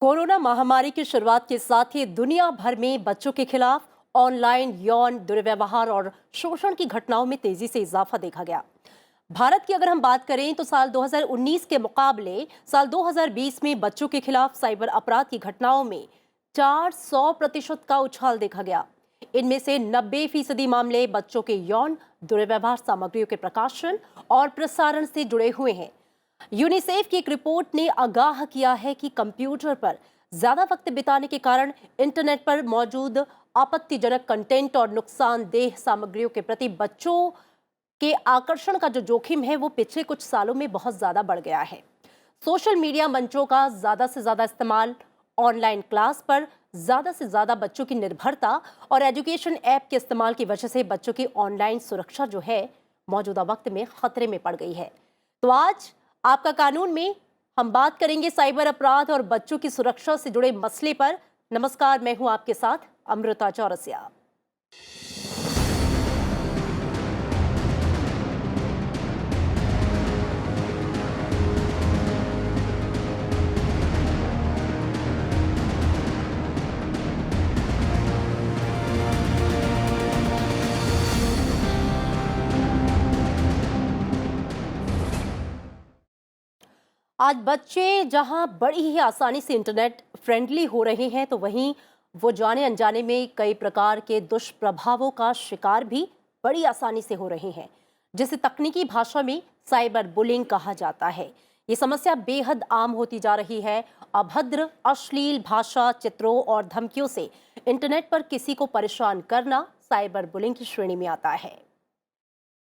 Corona महामारी की शुरुआत के साथ ही दुनिया भर में बच्चों के खिलाफ ऑनलाइन यौन दुर्व्यवहार और शोषण की घटनाओं में तेजी से इजाफा देखा गया। भारत की अगर हम बात करें तो साल 2019 के मुकाबले साल 2020 में बच्चों के खिलाफ साइबर अपराध की घटनाओं में 400% का उछाल देखा गया। इनमें से 90% मामले बच्चों के यौन दुर्व्यवहार सामग्रियों के प्रकाशन और प्रसारण से जुड़े हुए हैं। यूनिसेफ की एक रिपोर्ट ने आगाह किया है कि कंप्यूटर पर ज्यादा वक्त बिताने के कारण इंटरनेट पर मौजूद आपत्तिजनक कंटेंट और नुकसानदेह सामग्रियों के प्रति बच्चों के आकर्षण का जो जोखिम है वो पिछले कुछ सालों में बहुत ज्यादा बढ़ गया है। सोशल मीडिया मंचों का ज्यादा से ज्यादा इस्तेमाल, ऑनलाइन क्लास पर ज्यादा से ज्यादा बच्चों की निर्भरता और एजुकेशन ऐप के इस्तेमाल की वजह से बच्चों की ऑनलाइन सुरक्षा जो है मौजूदा वक्त में खतरे में पड़ गई है। तो आज आपका कानून में हम बात करेंगे साइबर अपराध और बच्चों की सुरक्षा से जुड़े मसले पर। नमस्कार, मैं हूं आपके साथ अमृता चौरसिया। आज बच्चे जहां बड़ी ही आसानी से इंटरनेट फ्रेंडली हो रहे हैं तो वहीं वो जाने अनजाने में कई प्रकार के दुष्प्रभावों का शिकार भी बड़ी आसानी से हो रहे हैं, जिसे तकनीकी भाषा में साइबर बुलिंग कहा जाता है। ये समस्या बेहद आम होती जा रही है। अभद्र, अश्लील भाषा, चित्रों और धमकियों से इंटरनेट पर किसी को परेशान करना साइबर बुलिंग की श्रेणी में आता है।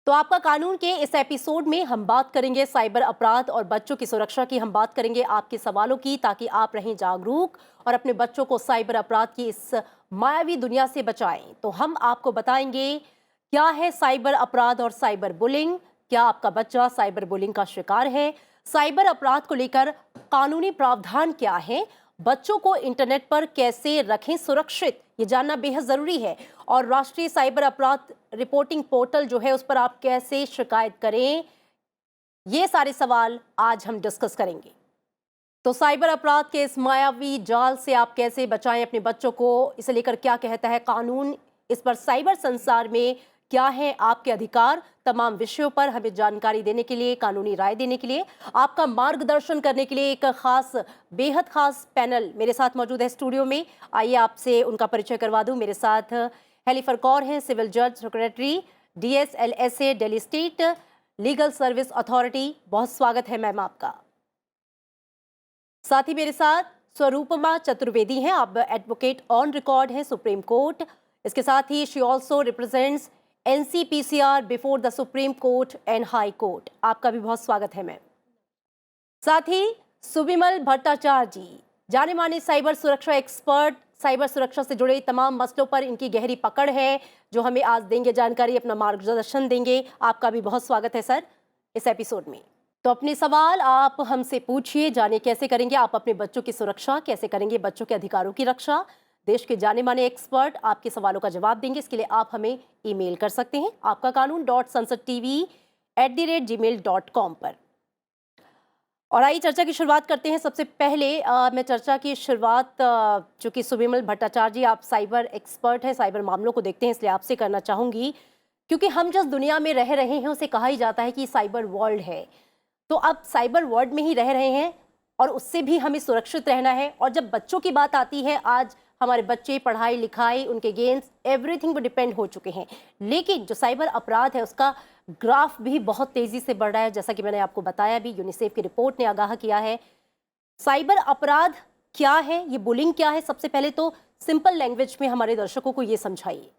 तो आपका कानून के इस एपिसोड में हम बात करेंगे साइबर अपराध और बच्चों की सुरक्षा की। हम बात करेंगे आपके सवालों की, ताकि आप रहें जागरूक और अपने बच्चों को साइबर अपराध की इस मायावी दुनिया से बचाएं। तो हम आपको बताएंगे क्या है साइबर अपराध और साइबर बुलिंग, क्या आपका बच्चा साइबर बुलिंग का शिकार है, साइबर अपराध को लेकर कानूनी प्रावधान क्या है, बच्चों को इंटरनेट पर कैसे रखें सुरक्षित, ये जानना बेहद जरूरी है, और राष्ट्रीय साइबर अपराध रिपोर्टिंग पोर्टल जो है उस पर आप कैसे शिकायत करें, ये सारे सवाल आज हम डिस्कस करेंगे। तो साइबर अपराध के इस मायावी जाल से आप कैसे बचाएं अपने बच्चों को, इसे लेकर क्या कहता है कानून, इस पर साइबर संसार में क्या है आपके अधिकार, तमाम विषयों पर हमें जानकारी देने के लिए, कानूनी राय देने के लिए, आपका मार्गदर्शन करने के लिए एक खास, बेहद खास पैनल मेरे साथ मौजूद है स्टूडियो में। आइए आपसे उनका परिचय करवा दूं। मेरे साथ हेलीफर कौर हैं, सिविल जज secretary, DSLSA Delhi state legal service authority. बहुत स्वागत है मैम आपका। साथ ही मेरे साथ स्वरूपमा चतुर्वेदी हैं, आप एडवोकेट ऑन रिकॉर्ड हैं सुप्रीम कोर्ट। इसके साथ ही she also represents NCPCR before the Supreme Court and High Court. आपका भी बहुत स्वागत है मैम। साथ ही सुविमल भट्टाचार्य जी, जाने माने साइबर सुरक्षा एक्सपर्ट, साइबर सुरक्षा से जुड़े तमाम मसलों पर इनकी गहरी पकड़ है, जो हमें आज देंगे जानकारी, अपना मार्गदर्शन देंगे। आपका भी बहुत स्वागत है सर इस एपिसोड में। तो अपने सवाल आप हमसे पूछिए, जाने कैसे करेंगे आप अपने बच्चों की सुरक्षा, कैसे करेंगे बच्चों के अधिकारों की रक्षा। देश के जाने माने एक्सपर्ट आपके सवालों का जवाब देंगे। इसके लिए आप हमें ईमेल कर सकते हैं आपका kaanoon.sansad.tv@gmail.com पर। और आइए चर्चा की शुरुआत करते हैं। सबसे पहले मैं चर्चा की शुरुआत, चूंकि सुविमल भट्टाचार्य जी आप साइबर एक्सपर्ट हैं, साइबर मामलों को देखते हैं, इसलिए आपसे करना चाहूंगी, क्योंकि हम जिस दुनिया में रह रहे हैं उसे कहा ही जाता है कि साइबर वर्ल्ड है। तो अब साइबर वर्ल्ड में ही रह रहे हैं और उससे भी हमें सुरक्षित रहना है। और जब बच्चों की बात आती है, आज हमारे बच्चे पढ़ाई लिखाई, उनके गेम्स, एवरीथिंग पर डिपेंड हो चुके हैं, लेकिन जो साइबर अपराध है उसका ग्राफ भी बहुत तेजी से बढ़ रहा है। जैसा कि मैंने आपको बताया, भी यूनिसेफ की रिपोर्ट ने आगाह किया है। साइबर अपराध क्या है, ये बुलिंग क्या है, सबसे पहले तो सिंपल लैंग्वेज में हमारे दर्शकों को ये समझाइए।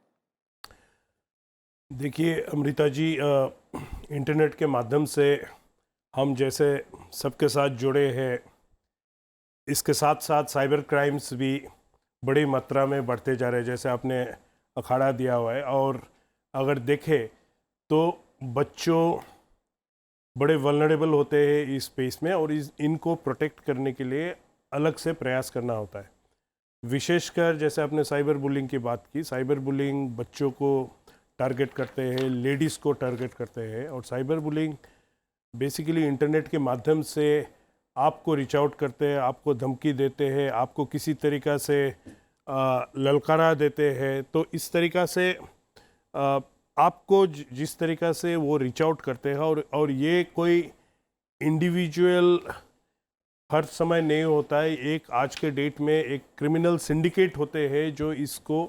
देखिए अमृता जी, इंटरनेट के माध्यम से हम जैसे सबके साथ जुड़े हैं, इसके साथ साथ साइबर क्राइम्स भी बड़ी मात्रा में बढ़ते जा रहे हैं, जैसे आपने अखाड़ा दिया हुआ है। और अगर देखें तो बच्चों बड़े वल्नरेबल होते हैं इस स्पेस में, और इनको प्रोटेक्ट करने के लिए अलग से प्रयास करना होता है। विशेषकर जैसे आपने साइबर बुलिंग की बात की, साइबर बुलिंग बच्चों को टारगेट करते हैं, लेडीज़ को टारगेट करते हैं। और साइबर बुलिंग बेसिकली इंटरनेट के माध्यम से आपको रीच आउट करते हैं, आपको धमकी देते हैं, आपको किसी तरीक़ा से ललकारा देते हैं, तो इस तरीक़ा से आपको जिस तरीक़ा से वो रीच आउट करते हैं, और ये कोई इंडिविजुअल हर समय नहीं होता है, एक आज के डेट में एक क्रिमिनल सिंडिकेट होते हैं जो इसको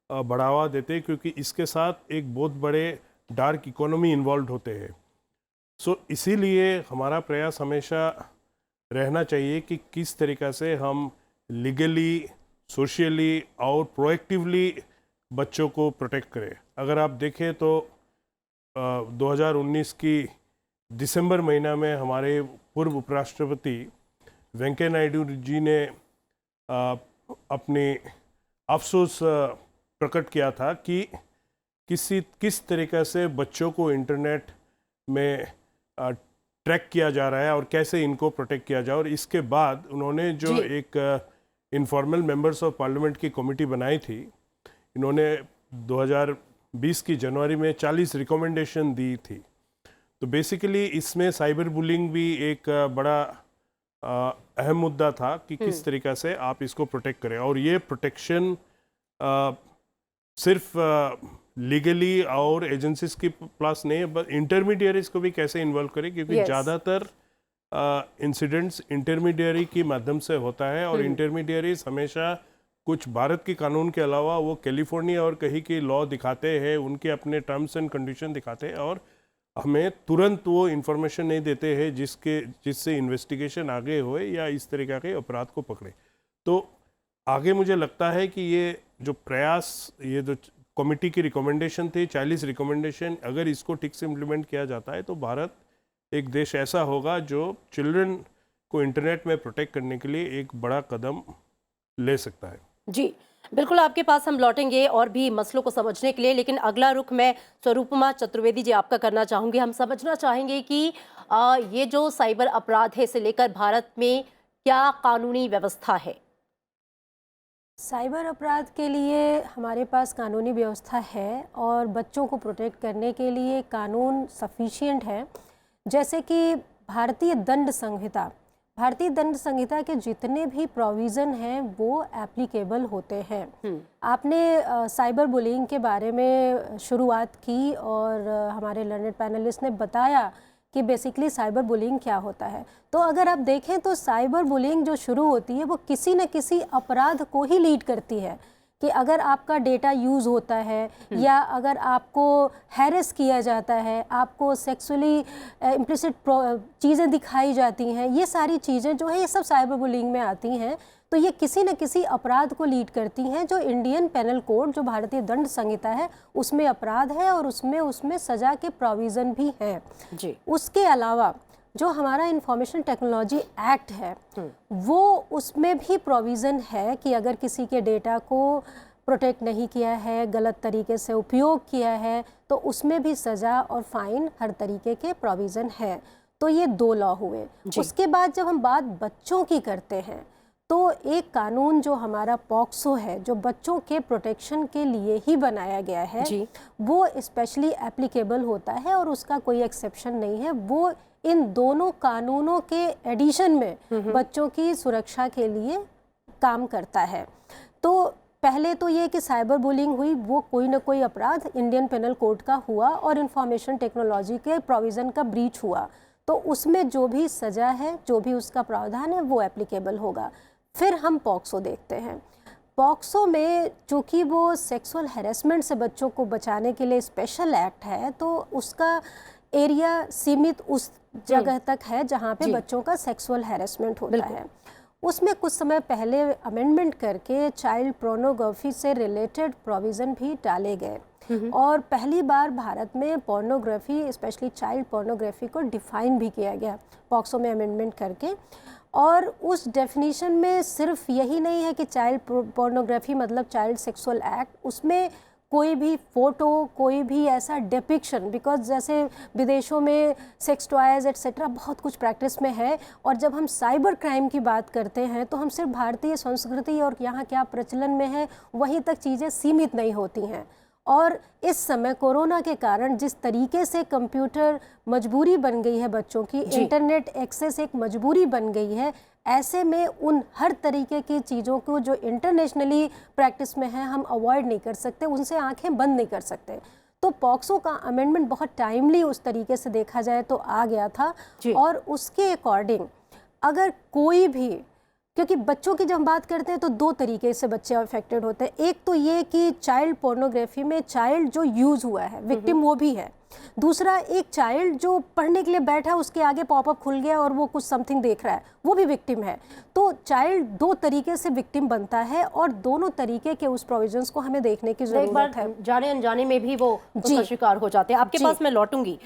बढ़ावा देते हैं, क्योंकि इसके साथ एक बहुत बड़े डार्क इकोनॉमी इन्वॉल्व होते हैं। सो इसीलिए हमारा प्रयास हमेशा रहना चाहिए कि किस तरीक़ा से हम लीगली, सोशली और प्रोएक्टिवली बच्चों को प्रोटेक्ट करें। अगर आप देखें तो 2019 की दिसंबर महीना में हमारे पूर्व उपराष्ट्रपति वेंकैया नायडू जी ने अपनी अफसोस प्रकट किया था कि किस तरीक़े से बच्चों को इंटरनेट में ट्रैक किया जा रहा है और कैसे इनको प्रोटेक्ट किया जाए। और इसके बाद उन्होंने जो एक इनफॉर्मल मेंबर्स ऑफ पार्लियामेंट की कमेटी बनाई थी, इन्होंने 2020 की जनवरी में 40 रिकमेंडेशन दी थी। तो बेसिकली इसमें साइबर बुलिंग भी एक बड़ा अहम मुद्दा था कि किस तरीक़ा से आप इसको प्रोटेक्ट करें। और ये प्रोटेक्शन सिर्फ लीगली और एजेंसीज की प्लस नहीं है, बट इंटरमीडियरीज को भी कैसे इन्वॉल्व करें, क्योंकि ज़्यादातर इंसिडेंट्स इंटरमीडियरी के माध्यम से होता है। और इंटरमीडियरीज हमेशा कुछ भारत के कानून के अलावा वो कैलिफोर्निया और कहीं की लॉ दिखाते हैं, उनके अपने टर्म्स एंड कंडीशन दिखाते हैं, और हमें तुरंत वो इन्फॉर्मेशन नहीं देते हैं जिससे इन्वेस्टिगेशन आगे होए या इस तरीक़े के अपराध को पकड़े। तो आगे मुझे लगता है कि ये जो प्रयास, ये जो कमेटी की रिकमेंडेशन थी 40 रिकमेंडेशन, अगर इसको ठीक से इम्प्लीमेंट किया जाता है तो भारत एक देश ऐसा होगा जो चिल्ड्रन को इंटरनेट में प्रोटेक्ट करने के लिए एक बड़ा कदम ले सकता है। जी बिल्कुल, आपके पास हम लौटेंगे और भी मसलों को समझने के लिए, लेकिन अगला रुख मैं स्वरूपमा चतुर्वेदी जी आपका करना चाहूँगी। हम समझना चाहेंगे कि ये जो साइबर अपराध है, इसे लेकर भारत में क्या कानूनी व्यवस्था है? साइबर अपराध के लिए हमारे पास कानूनी व्यवस्था है और बच्चों को प्रोटेक्ट करने के लिए कानून सफिशिएंट है। जैसे कि भारतीय दंड संहिता के जितने भी प्रोविज़न हैं वो एप्लीकेबल होते हैं। आपने साइबर बुलिंग के बारे में शुरुआत की और हमारे लर्नेड पैनलिस्ट ने बताया कि बेसिकली साइबर बुलिंग क्या होता है। तो अगर आप देखें तो साइबर बुलिंग जो शुरू होती है वो किसी न किसी अपराध को ही लीड करती है, कि अगर आपका डेटा यूज़ होता है या अगर आपको हैरेस किया जाता है, आपको सेक्सुअली इम्प्लिसिट चीज़ें दिखाई जाती हैं, ये सारी चीज़ें जो है ये सब साइबर बुलिंग में आती हैं। तो ये किसी न किसी अपराध को लीड करती हैं जो इंडियन पेनल कोड, जो भारतीय दंड संहिता है, उसमें अपराध है और उसमें सज़ा के प्रोविज़न भी हैं जी। उसके अलावा जो हमारा इंफॉर्मेशन टेक्नोलॉजी एक्ट है वो उसमें भी प्रोविज़न है कि अगर किसी के डेटा को प्रोटेक्ट नहीं किया है, गलत तरीके से उपयोग किया है, तो उसमें भी सज़ा और फाइन हर तरीके के प्रोविज़न है। तो ये 2 लॉ हुए। उसके बाद जब हम बात बच्चों की करते हैं तो एक कानून जो हमारा पॉक्सो है, जो बच्चों के प्रोटेक्शन के लिए ही बनाया गया है, वो स्पेशली एप्लीकेबल होता है और उसका कोई एक्सेप्शन नहीं है। वो इन दोनों कानूनों के एडिशन में बच्चों की सुरक्षा के लिए काम करता है। तो पहले तो ये कि साइबर बुलिंग हुई, वो कोई ना कोई अपराध इंडियन पेनल कोड का हुआ और इंफॉर्मेशन टेक्नोलॉजी के प्रोविज़न का ब्रीच हुआ, तो उसमें जो भी सज़ा है, जो भी उसका प्रावधान है, वो एप्लीकेबल होगा। फिर हम पॉक्सो देखते हैं। पॉक्सो में चूँकि वो सेक्सुअल हैरेसमेंट से बच्चों को बचाने के लिए स्पेशल एक्ट है, तो उसका एरिया सीमित उस जगह तक है जहाँ पे बच्चों का सेक्सुअल हैरेसमेंट होता है। उसमें कुछ समय पहले अमेंडमेंट करके चाइल्ड पोर्नोग्राफी से रिलेटेड प्रोविज़न भी डाले गए और पहली बार भारत में पोर्नोग्राफी, स्पेशली चाइल्ड पोर्नोग्राफी को डिफ़ाइन भी किया गया पॉक्सो में अमेंडमेंट करके। और उस डेफिनेशन में सिर्फ यही नहीं है कि चाइल्ड पोर्नोग्राफी मतलब चाइल्ड सेक्सुअल एक्ट, उसमें कोई भी फ़ोटो, कोई भी ऐसा डिपिक्शन, बिकॉज जैसे विदेशों में सेक्स टॉयज़ एट्सेट्रा बहुत कुछ प्रैक्टिस में है, और जब हम साइबर क्राइम की बात करते हैं तो हम सिर्फ भारतीय संस्कृति और यहाँ क्या प्रचलन में है वहीं तक चीज़ें सीमित नहीं होती हैं। और इस समय कोरोना के कारण जिस तरीके से कंप्यूटर मजबूरी बन गई है बच्चों की, इंटरनेट एक्सेस एक मजबूरी बन गई है, ऐसे में उन हर तरीके की चीज़ों को जो इंटरनेशनली प्रैक्टिस में है हम अवॉइड नहीं कर सकते, उनसे आंखें बंद नहीं कर सकते। तो पॉक्सो का अमेंडमेंट बहुत टाइमली उस तरीके से देखा जाए तो आ गया था, और उसके अकॉर्डिंग अगर कोई भी, क्योंकि बच्चों की जब हम बात करते हैं तो दो तरीके से बच्चे अफेक्टेड होते हैं। एक तो ये कि चाइल्ड पोर्नोग्राफी में चाइल्ड जो यूज़ हुआ है विक्टिम वो भी है, दूसरा एक चाइल्ड जो पढ़ने के लिए बैठा उसके आगे पॉपअप खुल गया और वो कुछ समथिंग देख रहा है, वो भी विक्टिम है। तो चाइल्ड दो तरीके से विक्टिम बनता है और दोनों तरीके के उस प्रोविजंस को हमें देखने की जरूरत है। जाने अनजाने में भी वो उसका शिकार हो जाते हैं। आपके पास मैं लौटूंगी,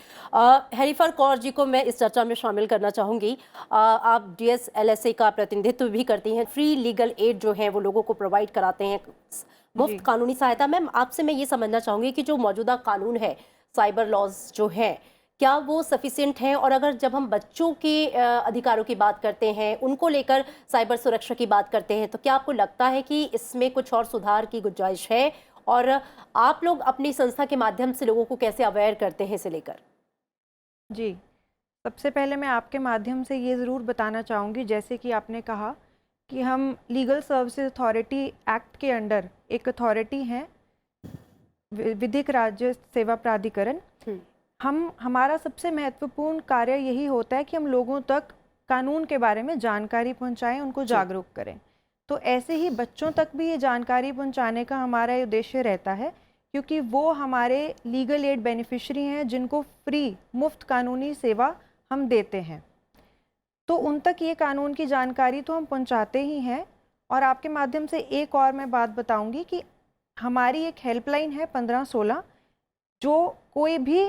हैरिफर कौर जी को मैं इस चर्चा में शामिल करना चाहूंगी। आप DSLSA का प्रतिनिधित्व भी करती हैं, फ्री लीगल एड जो है वो लोगों को प्रोवाइड कराते हैं, मुफ्त कानूनी सहायता। मैम आपसे मैं ये समझना चाहूंगी कि जो मौजूदा कानून है, साइबर लॉज जो है, क्या वो सफिशिएंट हैं? और अगर जब हम बच्चों के अधिकारों की बात करते हैं, उनको लेकर साइबर सुरक्षा की बात करते हैं, तो क्या आपको लगता है कि इसमें कुछ और सुधार की गुंजाइश है? और आप लोग अपनी संस्था के माध्यम से लोगों को कैसे अवेयर करते हैं इसे लेकर? जी, सबसे पहले मैं आपके माध्यम से ये ज़रूर बताना चाहूँगी, जैसे कि आपने कहा कि हम लीगल सर्विसेज अथॉरिटी एक्ट के अंडर एक अथॉरिटी हैं, विधिक राज्य सेवा प्राधिकरण। हमारा सबसे महत्वपूर्ण कार्य यही होता है कि हम लोगों तक कानून के बारे में जानकारी पहुंचाएं, उनको जागरूक करें। तो ऐसे ही बच्चों तक भी ये जानकारी पहुंचाने का हमारा उद्देश्य रहता है, क्योंकि वो हमारे लीगल एड बेनिफिशियरी हैं जिनको फ्री मुफ्त कानूनी सेवा हम देते हैं। तो उन तक ये कानून की जानकारी तो हम पहुंचाते ही हैं। और आपके माध्यम से एक और मैं बात बताऊंगी कि हमारी एक हेल्पलाइन है 1516, जो कोई भी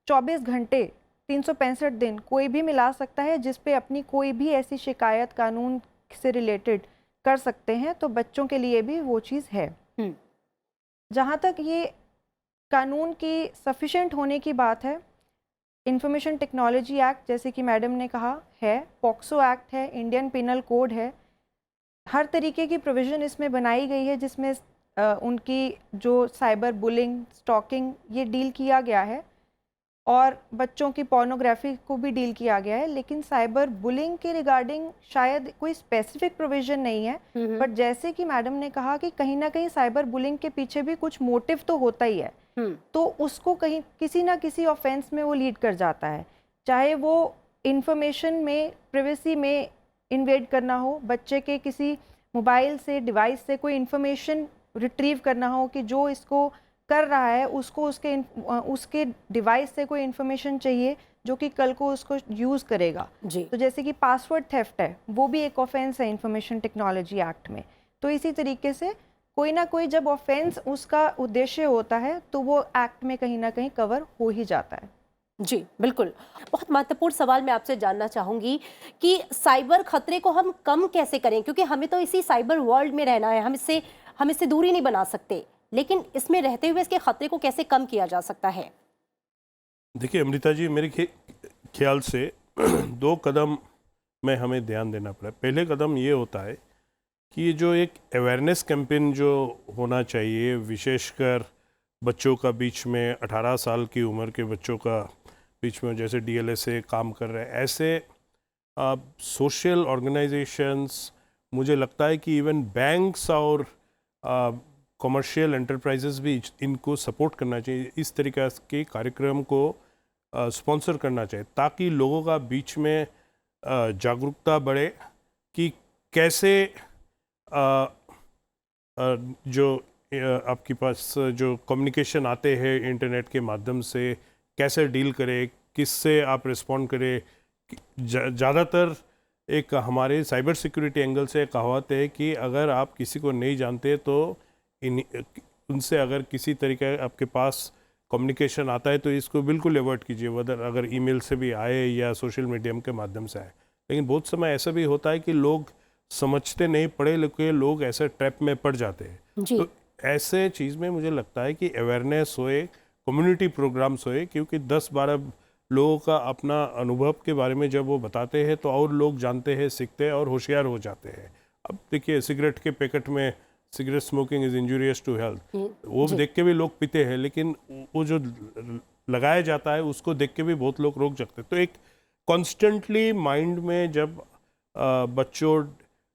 24 घंटे 365 दिन कोई भी मिला सकता है, जिस पे अपनी कोई भी ऐसी शिकायत कानून से रिलेटेड कर सकते हैं। तो बच्चों के लिए भी वो चीज़ है। जहाँ तक ये कानून की सफिशेंट होने की बात है, इंफॉर्मेशन टेक्नोलॉजी एक्ट जैसे कि मैडम ने कहा है, पॉक्सो एक्ट है, इंडियन पिनल कोड है, हर तरीके की प्रोविज़न इसमें बनाई गई है जिसमें उनकी जो साइबर बुलिंग, स्टॉकिंग ये डील किया गया है, और बच्चों की पोर्नोग्राफी को भी डील किया गया है। लेकिन साइबर बुलिंग के रिगार्डिंग शायद कोई स्पेसिफिक प्रोविज़न नहीं है, बट जैसे कि मैडम ने कहा कि कहीं ना कहीं साइबर बुलिंग के पीछे भी कुछ मोटिव तो होता ही है, तो उसको कहीं किसी ना किसी ऑफेंस में वो लीड कर जाता है, चाहे वो इंफॉर्मेशन में, प्राइवेसी में इन्वेड करना हो, बच्चे के किसी मोबाइल से, डिवाइस से कोई इंफॉर्मेशन रिट्रीव करना हो कि जो इसको कर रहा है उसको उसके डिवाइस से कोई इन्फॉर्मेशन चाहिए जो कि कल को उसको यूज़ करेगा। तो जैसे कि पासवर्ड थेफ्ट है, वो भी एक ऑफेंस है इंफॉर्मेशन टेक्नोलॉजी एक्ट में। तो इसी तरीके से कोई ना कोई जब ऑफेंस उसका उद्देश्य होता है तो वो एक्ट में कहीं ना कहीं कवर हो ही जाता है। जी बिल्कुल। बहुत महत्वपूर्ण सवाल मैं आपसे जानना चाहूँगी कि साइबर खतरे को हम कम कैसे करें, क्योंकि हमें तो इसी साइबर वर्ल्ड में रहना है, हम इससे दूरी नहीं बना सकते, लेकिन इसमें रहते हुए इसके खतरे को कैसे कम किया जा सकता है? देखिए अमृता जी, मेरे ख्याल से 2 कदम में हमें ध्यान देना पड़ा। पहले कदम ये होता है कि ये जो एक अवेयरनेस कैंपेन जो होना चाहिए, विशेषकर बच्चों का बीच में, 18 साल की उम्र के बच्चों का बीच में, जैसे DLSA काम कर रहे हैं, ऐसे सोशल ऑर्गेनाइजेशंस, मुझे लगता है कि इवन बैंक्स और कमर्शियल एंटरप्राइजेस भी इनको सपोर्ट करना चाहिए, इस तरीके के कार्यक्रम को स्पॉन्सर करना चाहिए, ताकि लोगों का बीच में जागरूकता बढ़े कि कैसे जो आपके पास जो कम्युनिकेशन आते हैं इंटरनेट के माध्यम से, कैसे डील करें, किससे आप रिस्पॉन्ड करें। ज़्यादातर एक हमारे साइबर सिक्योरिटी एंगल से कहावत है कि अगर आप किसी को नहीं जानते तो उनसे अगर किसी तरीके आपके पास कम्युनिकेशन आता है तो इसको बिल्कुल अवॉइड कीजिए, वदर अगर ईमेल से भी आए या सोशल मीडिया के माध्यम से आए। लेकिन बहुत समय ऐसा भी होता है कि लोग समझते नहीं, पढ़े लिखे लोग ऐसे ट्रैप में पड़ जाते हैं। तो ऐसे चीज़ में मुझे लगता है कि अवेयरनेस होए, कम्युनिटी प्रोग्राम्स होए, क्योंकि 10-12 लोगों का अपना अनुभव के बारे में जब वो बताते हैं तो और लोग जानते हैं, सीखते हैं और होशियार हो जाते हैं। अब देखिए सिगरेट के पैकेट में cigarette smoking is injurious to health, वो जी। देख के भी लोग पीते हैं, लेकिन वो जो लगाया जाता है उसको देख के भी बहुत लोग रोक सकते हैं। तो एक कॉन्स्टेंटली माइंड में जब बच्चों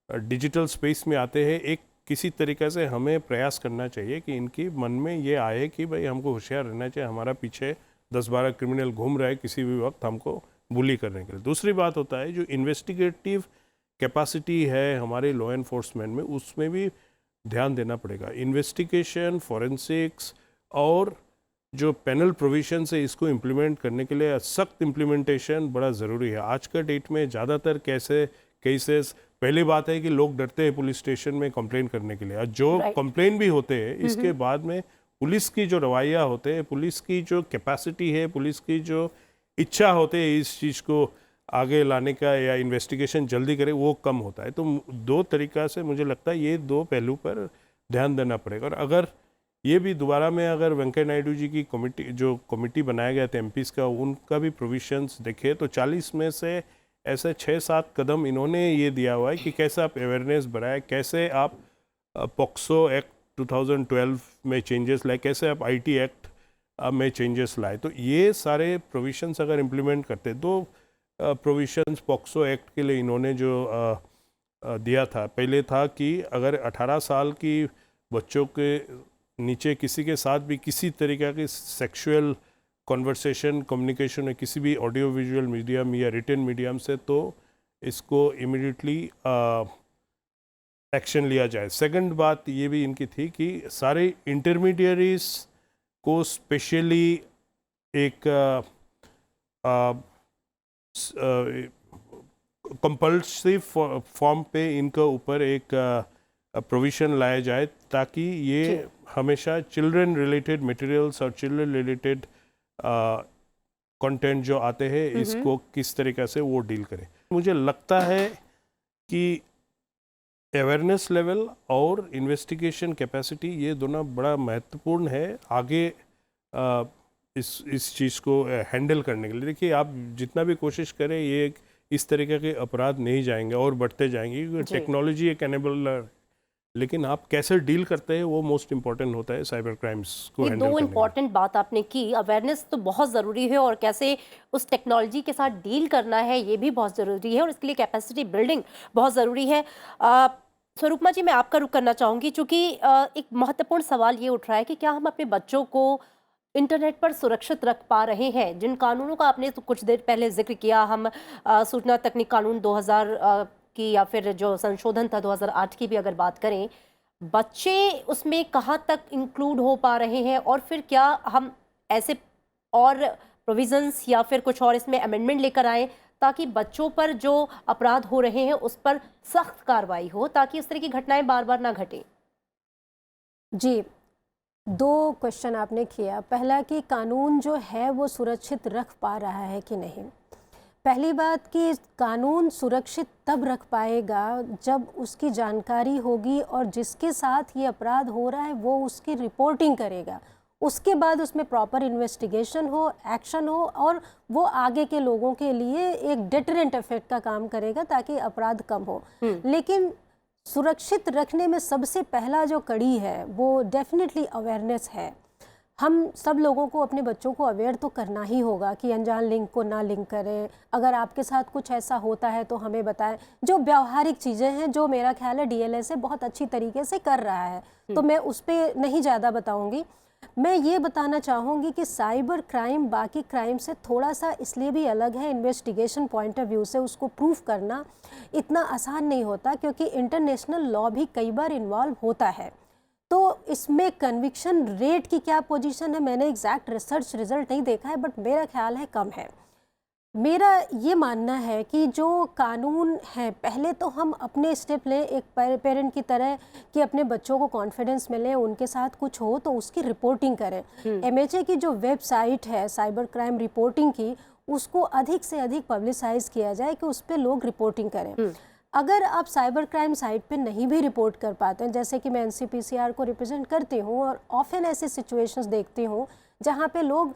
डिजिटल स्पेस में आते हैं, एक किसी तरीके से हमें प्रयास करना चाहिए कि इनकी मन में ये आए कि भाई हमको होशियार रहना चाहिए, हमारा पीछे 10-12 क्रिमिनल घूम रहा है किसी भी वक्त हमको बुली करने के लिए। दूसरी बात होता है जो इन्वेस्टिगेटिव कैपेसिटी है हमारे लॉ एनफोर्समेंट में, उसमें भी ध्यान देना पड़ेगा। इन्वेस्टिगेशन, फॉरेंसिक्स और जो पैनल प्रोविजन है इसको इम्प्लीमेंट करने के लिए सख्त इम्प्लीमेंटेशन बड़ा ज़रूरी है। आज का डेट में ज़्यादातर केसेस पहली बात है कि लोग डरते हैं पुलिस स्टेशन में कंप्लेन करने के लिए, और जो कंप्लेन भी होते हैं इसके बाद में पुलिस की जो रवैया होते हैं, पुलिस की जो कैपेसिटी है, पुलिस की जो इच्छा होते है इस चीज़ को आगे लाने का या इन्वेस्टिगेशन जल्दी करे, वो कम होता है। तो दो तरीक़ा से मुझे लगता है ये दो पहलू पर ध्यान देना पड़ेगा। और अगर ये भी दोबारा में अगर वेंकैया नायडू जी की कमेटी बनाया गया था एमपीज़ का, उनका भी प्रोविजंस देखे तो 40 में से ऐसे 6-7 कदम इन्होंने ये दिया हुआ है कि कैसे आप अवेयरनेस बढ़ाएं, कैसे आप पॉक्सो एक्ट 2012 में चेंजेस लाए, कैसे आप आईटी एक्ट में चेंजेस लाए। तो ये सारे प्रोविजंस अगर इम्प्लीमेंट करते, दो प्रोविजंस पॉक्सो एक्ट के लिए इन्होंने जो दिया था, पहले था कि अगर 18 साल की बच्चों के नीचे किसी के साथ भी किसी तरीक़े की सेक्सुअल कॉन्वर्सेशन, कम्युनिकेशन है किसी भी ऑडियो विजुअल मीडियम या रिटन मीडियम से, तो इसको इमीडिएटली एक्शन लिया जाए। सेकंड बात ये भी इनकी थी कि सारे इंटरमीडियरीज को स्पेशली एक कंपल्सिव फॉर्म पे इनका ऊपर एक प्रोविज़न लाया जाए, ताकि ये हमेशा चिल्ड्रन रिलेटेड मटेरियल्स और चिल्ड्रन रिलेटेड कंटेंट जो आते हैं इसको किस तरीक़े से वो डील करें। मुझे लगता है कि अवेयरनेस लेवल और इन्वेस्टिगेशन कैपेसिटी ये दोनों बड़ा महत्वपूर्ण है आगे इस चीज़ को हैंडल करने के लिए। देखिए आप जितना भी कोशिश करें ये इस तरीके के अपराध नहीं जाएंगे और बढ़ते जाएंगे, क्योंकि टेक्नोलॉजी एक एनेबलर, लेकिन आप कैसे डील करते हैं वो मोस्ट इम्पॉर्टेंट होता है साइबर क्राइम्स को हैंडल करने में। दो इम्पॉर्टेंट बात आपने की, अवेयरनेस तो बहुत ज़रूरी है और कैसे उस टेक्नोलॉजी के साथ डील करना है ये भी बहुत ज़रूरी है, और इसके लिए कैपेसिटी बिल्डिंग बहुत ज़रूरी है। स्वरूपमा जी, मैं आपका रुख करना चाहूँगी, चूँकि एक महत्वपूर्ण सवाल ये उठ रहा है कि क्या हम अपने बच्चों को इंटरनेट पर सुरक्षित रख पा रहे हैं। जिन कानूनों का आपने तो कुछ देर पहले जिक्र किया, हम सूचना तकनीक कानून 2000 की या फिर जो संशोधन था 2008 की भी अगर बात करें, बच्चे उसमें कहाँ तक इंक्लूड हो पा रहे हैं, और फिर क्या हम ऐसे और प्रोविजंस या फिर कुछ और इसमें अमेंडमेंट लेकर आएँ ताकि बच्चों पर जो अपराध हो रहे हैं उस पर सख्त कार्रवाई हो, ताकि इस तरह की घटनाएं बार बार ना घटें। जी, दो क्वेश्चन आपने किया। पहला कि कानून जो है वो सुरक्षित रख पा रहा है कि नहीं। पहली बात कि कानून सुरक्षित तब रख पाएगा जब उसकी जानकारी होगी और जिसके साथ ये अपराध हो रहा है वो उसकी रिपोर्टिंग करेगा, उसके बाद उसमें प्रॉपर इन्वेस्टिगेशन हो, एक्शन हो, और वो आगे के लोगों के लिए एक डिटरेंट इफेक्ट का काम करेगा ताकि अपराध कम हो। लेकिन सुरक्षित रखने में सबसे पहला जो कड़ी है वो डेफिनेटली अवेयरनेस है। हम सब लोगों को अपने बच्चों को अवेयर तो करना ही होगा कि अनजान लिंक को ना लिंक करें। अगर आपके साथ कुछ ऐसा होता है तो हमें बताएं। जो व्यावहारिक चीज़ें हैं, जो मेरा ख्याल है DLSA बहुत अच्छी तरीके से कर रहा है, तो मैं उस पर नहीं ज़्यादा बताऊंगी। मैं ये बताना चाहूँगी कि साइबर क्राइम बाकी क्राइम से थोड़ा सा इसलिए भी अलग है, इन्वेस्टिगेशन पॉइंट ऑफ व्यू से उसको प्रूफ करना इतना आसान नहीं होता, क्योंकि इंटरनेशनल लॉ भी कई बार इन्वॉल्व होता है। तो इसमें कन्विक्शन रेट की क्या पोजीशन है, मैंने एग्जैक्ट रिसर्च रिजल्ट नहीं देखा है, बट मेरा ख्याल है कम है। मेरा ये मानना है कि जो कानून है, पहले तो हम अपने स्टेप लें एक पेरेंट की तरह कि अपने बच्चों को कॉन्फिडेंस मिले, उनके साथ कुछ हो तो उसकी रिपोर्टिंग करें। MHA की जो वेबसाइट है साइबर क्राइम रिपोर्टिंग की, उसको अधिक से अधिक पब्लिसाइज किया जाए कि उस पर लोग रिपोर्टिंग करें। अगर आप साइबर क्राइम साइट पे नहीं भी रिपोर्ट कर पाते हैं, जैसे कि मैं NCPCR को रिप्रेजेंट करती हूँ और ऑफन ऐसे सिचुएशंस देखती हूँ जहाँ पे लोग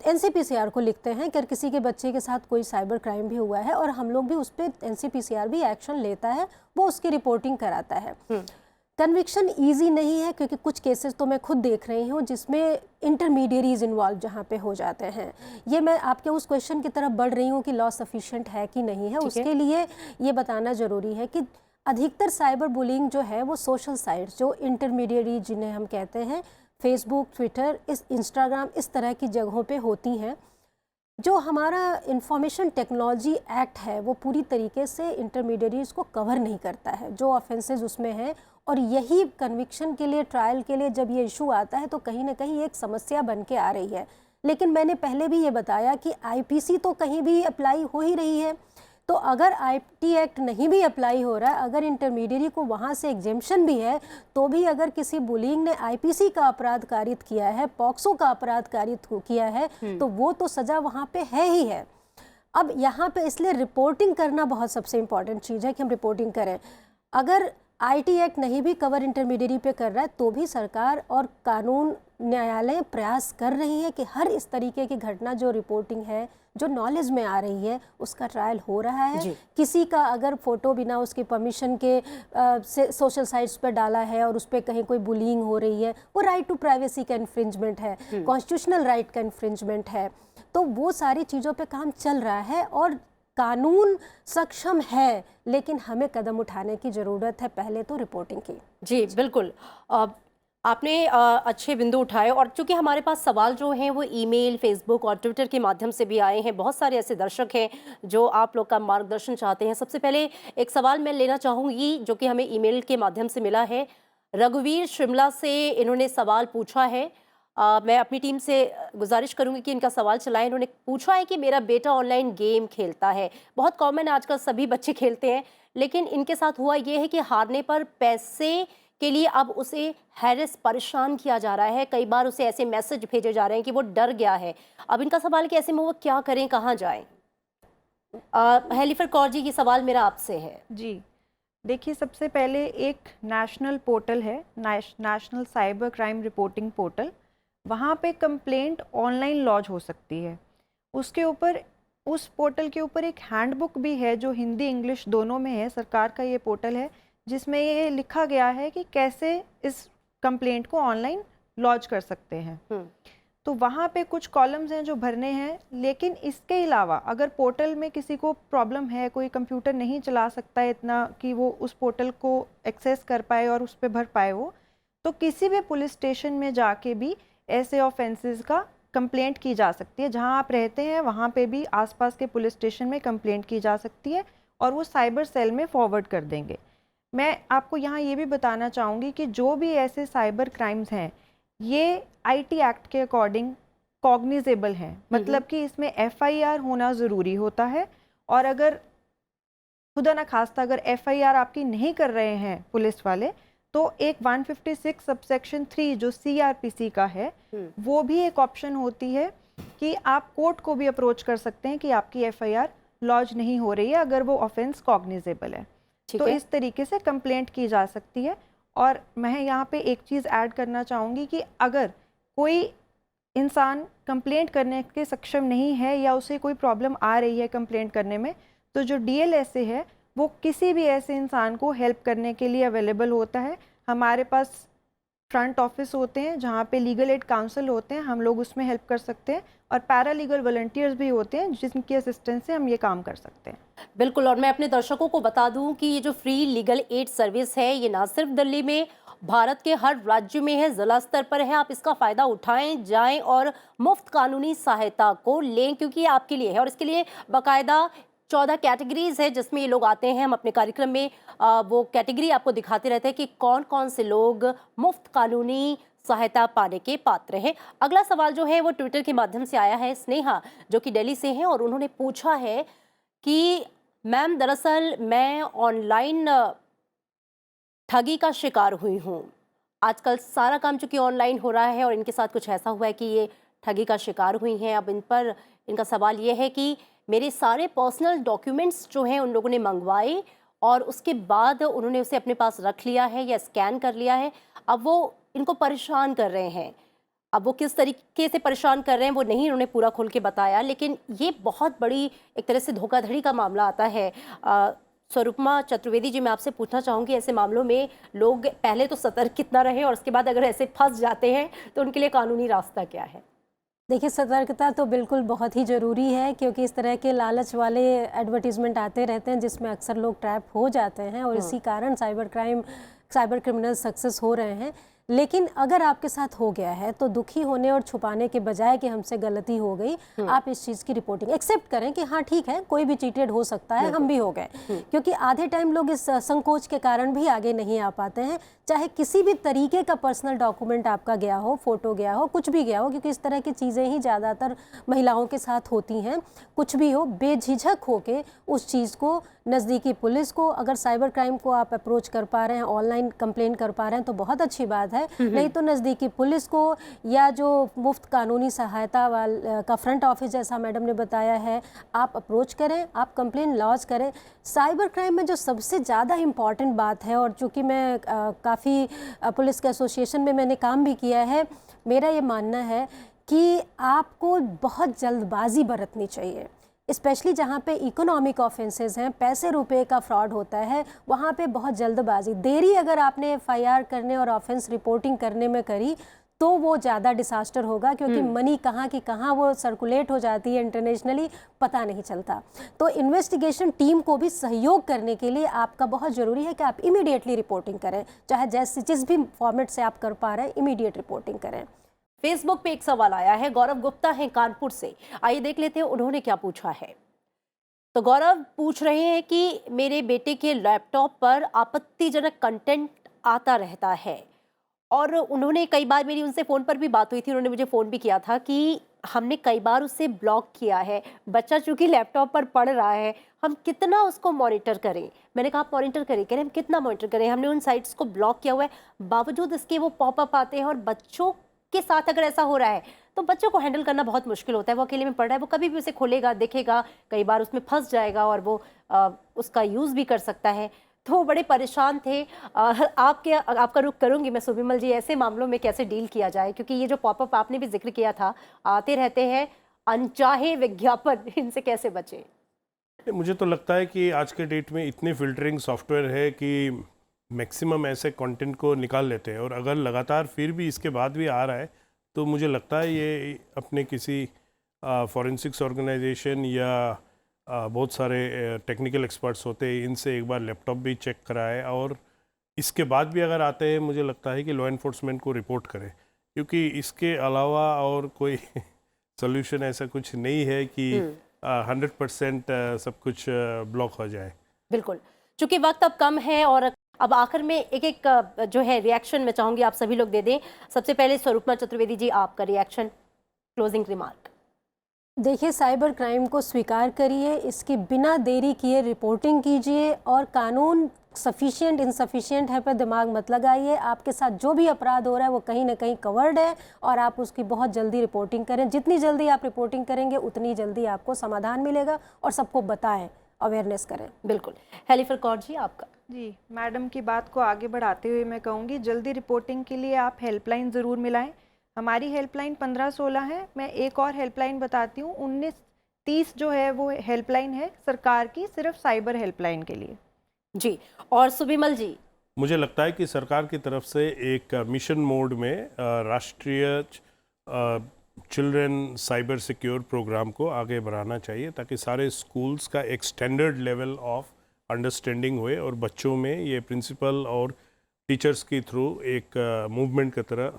NCPCR को लिखते हैं कि किसी के बच्चे के साथ कोई साइबर क्राइम भी हुआ है, और हम लोग भी उस पर NCPCR भी एक्शन लेता है, वो उसकी रिपोर्टिंग कराता है। कन्विक्शन इजी नहीं है, क्योंकि कुछ केसेस तो मैं खुद देख रही हूँ जिसमें इंटरमीडियरीज इन्वॉल्व जहाँ पे हो जाते हैं। ये मैं आपके उस क्वेश्चन की तरफ बढ़ रही हूँ कि लॉ सफिशिएंट है कि नहीं है। उसके लिए ये बताना ज़रूरी है कि अधिकतर साइबर बुलिंग जो है वो सोशल साइट्स, जो इंटरमीडियरी जिन्हें हम कहते हैं, फेसबुक, ट्विटर, इस इंस्टाग्राम, इस तरह की जगहों पे होती हैं। जो हमारा इंफॉर्मेशन टेक्नोलॉजी एक्ट है वो पूरी तरीके से इंटरमीडियरीज को कवर नहीं करता है, जो ऑफेंसेस उसमें हैं। और यही कन्विक्शन के लिए, ट्रायल के लिए जब ये इशू आता है तो कहीं ना कहीं एक समस्या बन के आ रही है। लेकिन मैंने पहले भी ये बताया कि आईपीसी तो कहीं भी अप्लाई हो ही रही है। तो अगर आईटी एक्ट नहीं भी अप्लाई हो रहा है, अगर इंटरमीडियरी को वहाँ से एग्जेम्पशन भी है, तो भी अगर किसी बुलिंग ने आईपीसी का अपराध कारित किया है, पॉक्सो का अपराध कारित किया है, तो वो तो सज़ा वहाँ पे है ही है। अब यहाँ पे इसलिए रिपोर्टिंग करना बहुत सबसे इम्पॉर्टेंट चीज़ है कि हम रिपोर्टिंग करें। अगर आईटी एक्ट नहीं भी कवर इंटरमीडियरी पे कर रहा है, तो भी सरकार और कानून न्यायालय प्रयास कर रही है कि हर इस तरीके की घटना जो रिपोर्टिंग है, जो नॉलेज में आ रही है, उसका ट्रायल हो रहा है। किसी का अगर फोटो बिना उसकी परमिशन के से सोशल साइट्स पर डाला है और उस पर कहीं कोई बुलिंग हो रही है, वो राइट टू प्राइवेसी का इन्फ्रिंजमेंट है, कॉन्स्टिट्यूशनल राइट का इन्फ्रिंजमेंट है। तो वो सारी चीज़ों पे काम चल रहा है और कानून सक्षम है, लेकिन हमें कदम उठाने की ज़रूरत है, पहले तो रिपोर्टिंग की। जी बिल्कुल, आपने अच्छे बिंदु उठाए। और चूंकि हमारे पास सवाल जो हैं वो ईमेल, फेसबुक और ट्विटर के माध्यम से भी आए हैं, बहुत सारे ऐसे दर्शक हैं जो आप लोग का मार्गदर्शन चाहते हैं। सबसे पहले एक सवाल मैं लेना चाहूँगी जो कि हमें ईमेल के माध्यम से मिला है। रघुवीर शिमला से इन्होंने सवाल पूछा है। मैं अपनी टीम से गुजारिश करूंगी कि इनका सवाल चलाएं। इन्होंने पूछा है कि मेरा बेटा ऑनलाइन गेम खेलता है, बहुत कॉमन है, आजकल सभी बच्चे खेलते हैं, लेकिन इनके साथ हुआ ये है कि हारने पर पैसे के लिए अब उसे हैरेस, परेशान किया जा रहा है। कई बार उसे ऐसे मैसेज भेजे जा रहे हैं कि वो डर गया है। अब इनका सवाल है कि ऐसे में वो क्या करें, कहाँ जाएं? हैलीफर कौर जी, ये सवाल मेरा आपसे है। जी देखिए, सबसे पहले एक नेशनल पोर्टल है, national cyber crime reporting portal. वहाँ पे कंप्लेंट ऑनलाइन लॉन्च हो सकती है। उसके ऊपर, उस पोर्टल के ऊपर एक हैंडबुक भी है जो हिंदी इंग्लिश दोनों में है। सरकार का ये पोर्टल है जिसमें ये लिखा गया है कि कैसे इस कंप्लेंट को ऑनलाइन लॉन्च कर सकते हैं। तो वहाँ पे कुछ कॉलम्स हैं जो भरने हैं। लेकिन इसके अलावा अगर पोर्टल में किसी को प्रॉब्लम है, कोई कंप्यूटर नहीं चला सकता है इतना कि वो उस पोर्टल को एक्सेस कर पाए और उस पर भर पाए वो, तो किसी भी पुलिस स्टेशन में जाके भी ऐसे ऑफेंसेस का कंप्लेंट की जा सकती है। जहाँ आप रहते हैं वहाँ पे भी आसपास के पुलिस स्टेशन में कंप्लेंट की जा सकती है और वो साइबर सेल में फॉरवर्ड कर देंगे। मैं आपको यहाँ ये भी बताना चाहूँगी कि जो भी ऐसे साइबर क्राइम्स हैं ये आईटी एक्ट के अकॉर्डिंग कॉग्निजेबल हैं, मतलब कि इसमें एफआईआर होना ज़रूरी होता है। और अगर खुदा ना खास्ता अगर एफआईआर आपकी नहीं कर रहे हैं पुलिस वाले, तो एक 156 सबसेक्शन 3 जो सीआरपीसी का है, वो भी एक ऑप्शन होती है कि आप कोर्ट को भी अप्रोच कर सकते हैं कि आपकी एफआईआर लॉन्च नहीं हो रही है अगर वो ऑफेंस कॉग्निजेबल है। तो इस तरीके से कंप्लेंट की जा सकती है। और मैं यहाँ पे एक चीज़ ऐड करना चाहूँगी कि अगर कोई इंसान कंप्लेंट करने के सक्षम नहीं है या उसे कोई प्रॉब्लम आ रही है कंप्लेंट करने में, तो जो डीएलएसए है वो किसी भी ऐसे इंसान को हेल्प करने के लिए अवेलेबल होता है। हमारे पास फ्रंट ऑफिस होते हैं जहाँ पे लीगल एड काउंसिल होते हैं, हम लोग उसमें हेल्प कर सकते हैं। और पैरालीगल वॉलंटियर्स भी होते हैं जिनकी असिस्टेंस से हम ये काम कर सकते हैं। बिल्कुल, और मैं अपने दर्शकों को बता दूं कि ये जो फ्री लीगल एड सर्विस है ये ना सिर्फ दिल्ली में, भारत के हर राज्य में है, जिला स्तर पर है। आप इसका फ़ायदा उठाएं, जाएं और मुफ्त कानूनी सहायता को लें, क्योंकि ये आपके लिए है। और इसके लिए बाकायदा 14 कैटेगरीज है जिसमें ये लोग आते हैं। हम अपने कार्यक्रम में वो कैटेगरी आपको दिखाते रहते हैं कि कौन कौन से लोग मुफ्त कानूनी सहायता पाने के पात्र हैं। अगला सवाल जो है वो ट्विटर के माध्यम से आया है, स्नेहा जो कि दिल्ली से हैं, और उन्होंने पूछा है कि मैम, दरअसल मैं ऑनलाइन ठगी का शिकार हुई हूँ। आजकल सारा काम चूंकि ऑनलाइन हो रहा है और इनके साथ कुछ ऐसा हुआ है कि ये ठगी का शिकार हुई हैं। अब इन पर इनका सवाल ये है कि मेरे सारे पर्सनल डॉक्यूमेंट्स जो हैं उन लोगों ने मंगवाए और उसके बाद उन्होंने उसे अपने पास रख लिया है या स्कैन कर लिया है। अब वो इनको परेशान कर रहे हैं। अब वो किस तरीके से परेशान कर रहे हैं वो नहीं उन्होंने पूरा खोल के बताया, लेकिन ये बहुत बड़ी एक तरह से धोखाधड़ी का मामला आता है। स्वरूपमा चतुर्वेदी जी, मैं आपसे पूछना चाहूँगी, ऐसे मामलों में लोग पहले तो सतर्क कितना रहे और उसके बाद अगर ऐसे फंस जाते हैं तो उनके लिए कानूनी रास्ता क्या है? देखिए, सतर्कता तो बिल्कुल बहुत ही ज़रूरी है, क्योंकि इस तरह के लालच वाले एडवर्टीज़मेंट आते रहते हैं जिसमें अक्सर लोग ट्रैप हो जाते हैं और इसी कारण साइबर क्रिमिनल सक्सेस हो रहे हैं। लेकिन अगर आपके साथ हो गया है तो दुखी होने और छुपाने के बजाय कि हमसे गलती हो गई, आप इस चीज़ की रिपोर्टिंग एक्सेप्ट करें कि हाँ ठीक है, कोई भी चीटेड हो सकता है, हम भी हो गए। क्योंकि आधे टाइम लोग इस संकोच के कारण भी आगे नहीं आ पाते हैं, चाहे किसी भी तरीके का पर्सनल डॉक्यूमेंट आपका गया हो, फोटो गया हो, कुछ भी गया हो, क्योंकि इस तरह की चीज़ें ही ज़्यादातर महिलाओं के साथ होती हैं। कुछ भी हो, बेझिझक होके उस चीज़ को नज़दीकी पुलिस को, अगर साइबर क्राइम को आप अप्रोच कर पा रहे हैं, ऑनलाइन कंप्लेन कर पा रहे हैं तो बहुत अच्छी बात है, नहीं तो नज़दीकी पुलिस को या जो मुफ्त कानूनी सहायता का फ्रंट ऑफिस जैसा मैडम ने बताया है, आप अप्रोच करें, आप कंप्लेन लॉन्च करें। साइबर क्राइम में जो सबसे ज़्यादा इम्पॉर्टेंट बात है, और चूँकि मैं काफ़ी पुलिस के एसोसिएशन में मैंने काम भी किया है, मेरा ये मानना है कि आपको बहुत जल्दबाजी बरतनी चाहिए, स्पेशली जहाँ पे इकोनॉमिक ऑफेंसेस हैं, पैसे रुपए का फ्रॉड होता है, वहाँ पे बहुत जल्दबाजी, देरी अगर आपने एफआईआर करने और ऑफेंस रिपोर्टिंग करने में करी तो वो ज़्यादा डिसास्टर होगा, क्योंकि मनी कहाँ की कहाँ वो सर्कुलेट हो जाती है इंटरनेशनली, पता नहीं चलता। तो इन्वेस्टिगेशन टीम को भी सहयोग करने के लिए आपका बहुत ज़रूरी है कि आप इमीडिएटली रिपोर्टिंग करें, चाहे जैसे जिस भी फॉर्मेट से आप कर पा रहे हैं, इमीडिएट रिपोर्टिंग करें। फेसबुक पे एक सवाल आया है, गौरव गुप्ता हैं कानपुर से, आइए देख लेते हैं उन्होंने क्या पूछा है। तो गौरव पूछ रहे हैं कि मेरे बेटे के लैपटॉप पर आपत्तिजनक कंटेंट आता रहता है और उन्होंने कई बार, मेरी उनसे फ़ोन पर भी बात हुई थी, उन्होंने मुझे फ़ोन भी किया था कि हमने कई बार उसे ब्लॉक किया है, बच्चा चूंकि लैपटॉप पर पढ़ रहा है, हम कितना उसको मॉनिटर करें। मैंने कहा आप मॉनिटर करें, कह रहे हम कितना मॉनिटर करें, हमने उन साइट्स को ब्लॉक किया हुआ है, बावजूद इसके वो पॉपअप आते हैं और बच्चों के साथ अगर ऐसा हो रहा है तो बच्चों को हैंडल करना बहुत मुश्किल होता है। वो अकेले में पढ़ रहा है, वो कभी भी उसे खोलेगा, देखेगा, कई बार उसमें फंस जाएगा और वो उसका यूज़ भी कर सकता है। तो वो बड़े परेशान थे। आपका रुख करूंगी मैं सुबिमल जी, ऐसे मामलों में कैसे डील किया जाए, क्योंकि ये जो पॉपअप आपने भी जिक्र किया था, आते रहते हैं अनचाहे विज्ञापन, इनसे कैसे बचें? मुझे तो लगता है कि आज के डेट में इतनी फिल्टरिंग सॉफ्टवेयर है कि मैक्सिमम ऐसे कंटेंट को निकाल लेते हैं, और अगर लगातार फिर भी इसके बाद भी आ रहा है तो मुझे लगता है ये अपने किसी फॉरेंसिक्स ऑर्गेनाइजेशन या बहुत सारे टेक्निकल एक्सपर्ट्स होते हैं, इनसे एक बार लैपटॉप भी चेक कराए, और इसके बाद भी अगर आते हैं मुझे लगता है कि लॉ एनफोर्समेंट को रिपोर्ट करें, क्योंकि इसके अलावा और कोई सोल्यूशन ऐसा कुछ नहीं है कि 100% सब कुछ ब्लॉक हो जाए। बिल्कुल, चूंकि वक्त अब कम है और अब आखिर में एक जो है रिएक्शन मैं चाहूंगी आप सभी लोग दे दें। सबसे पहले स्वरूपमा चतुर्वेदी जी, आपका रिएक्शन, क्लोजिंग रिमार्क। देखिए, साइबर क्राइम को स्वीकार करिए, इसकी बिना देरी किए रिपोर्टिंग कीजिए, और कानून सफिशिएंट इनसफिशिएंट है पर दिमाग मत लगाइए। आपके साथ जो भी अपराध हो रहा है वो कहीं ना कहीं कवर्ड है, और आप उसकी बहुत जल्दी रिपोर्टिंग करें। जितनी जल्दी आप रिपोर्टिंग करेंगे उतनी जल्दी आपको समाधान मिलेगा, और सबको बताएं, अवेयरनेस करें। बिल्कुल। हेलीफर कौर जी, आपका। जी, मैडम की बात को आगे बढ़ाते हुए मैं कहूँगी, जल्दी रिपोर्टिंग के लिए आप हेल्पलाइन ज़रूर मिलाएं। हमारी हेल्पलाइन 1516 है। मैं एक और हेल्पलाइन बताती हूँ, 1930 जो है वो हेल्पलाइन है सरकार की, सिर्फ साइबर हेल्पलाइन के लिए। जी, और सुबिमल जी। मुझे लगता है कि सरकार की तरफ से एक मिशन मोड में राष्ट्रीय चिल्ड्रन साइबर सिक्योर प्रोग्राम को आगे बढ़ाना चाहिए, ताकि सारे स्कूल्स का एक स्टैंडर्ड लेवल ऑफ अंडरस्टैंडिंग हुए और बच्चों में ये प्रिंसिपल और टीचर्स के थ्रू एक मूवमेंट की तरह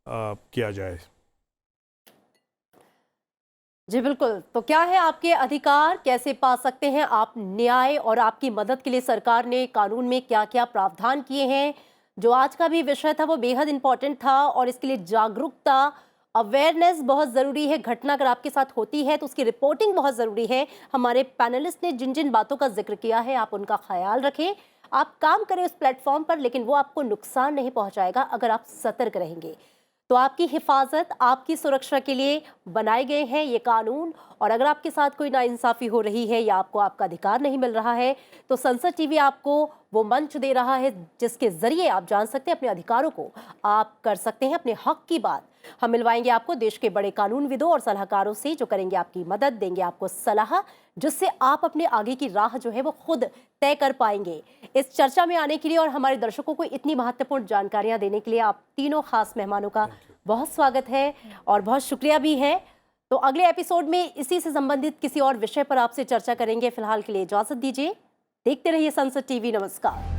किया जाए। जी बिल्कुल। तो क्या है आपके अधिकार, कैसे पा सकते हैं आप न्याय, और आपकी मदद के लिए सरकार ने कानून में क्या क्या प्रावधान किए हैं। जो आज का भी विषय था वो बेहद इंपॉर्टेंट था, और इसके लिए जागरूकता, अवेयरनेस बहुत ज़रूरी है। घटना अगर आपके साथ होती है तो उसकी रिपोर्टिंग बहुत ज़रूरी है। हमारे पैनलिस्ट ने जिन जिन बातों का जिक्र किया है, आप उनका ख्याल रखें, आप काम करें उस प्लेटफॉर्म पर, लेकिन वो आपको नुकसान नहीं पहुंचाएगा अगर आप सतर्क रहेंगे। तो आपकी हिफाजत, आपकी सुरक्षा के लिए बनाए गए हैं ये कानून, और अगर आपके साथ कोई नाइंसाफ़ी हो रही है या आपको आपका अधिकार नहीं मिल रहा है तो संसद टीवी आपको वो मंच दे रहा है जिसके जरिए आप जान सकते हैं अपने अधिकारों को, आप कर सकते हैं अपने हक की बात। हम मिलवाएंगे आपको देश के बड़े कानूनविदों और सलाहकारों से जो करेंगे आपकी मदद, देंगे आपको सलाह, जिससे आप अपने आगे की राह जो है वो खुद तय कर पाएंगे। इस चर्चा में आने के लिए और हमारे दर्शकों को इतनी महत्वपूर्ण जानकारियां देने के लिए आप तीनों खास मेहमानों का बहुत स्वागत है और बहुत शुक्रिया भी है। तो अगले एपिसोड में इसी से संबंधित किसी और विषय पर आपसे चर्चा करेंगे। फिलहाल के लिए इजाजत दीजिए। देखते रहिए संसद टीवी। नमस्कार।